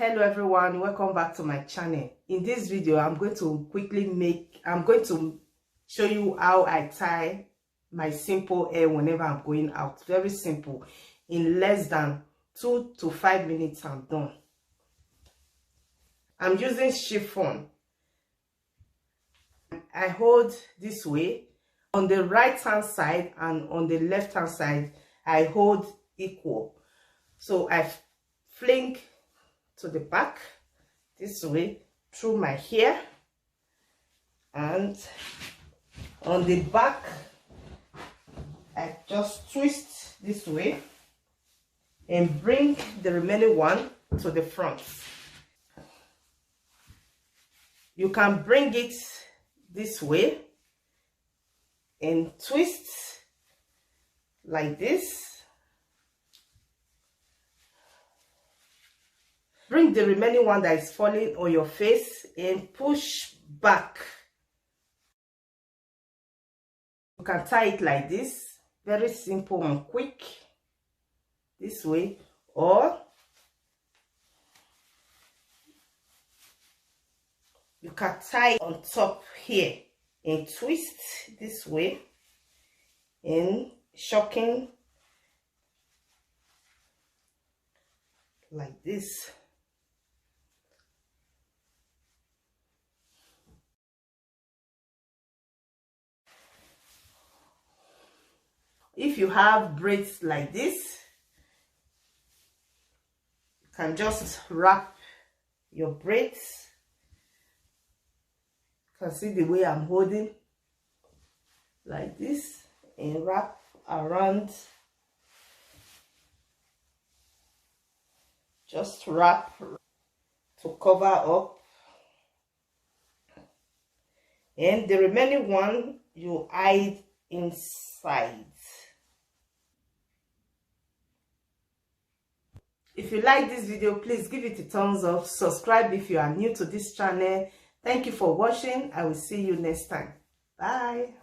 Hello everyone, welcome back to my channel. In this video I'm going to show you how I tie my simple hair whenever I'm going out. Very simple. In less than 2 to 5 minutes I'm done. I'm using chiffon. I hold this way. On the right hand side and on the left hand side I hold equal. So I fling to the back this way through my hair, and on the back I just twist this way and bring the remaining one to the front. You can bring it this way and twist like this. Bring the remaining one that is falling on your face and push back. You can tie it like this, very simple and quick, this way, or you can tie on top here and twist this way and shocking like this. If you have braids like this, you can just wrap your braids. You can see the way I'm holding like this and wrap around. Just wrap to cover up, and the remaining one you hide inside. If you like this video, please give it a thumbs up. Subscribe if you are new to this channel. Thank you for watching. I will see you next time. Bye.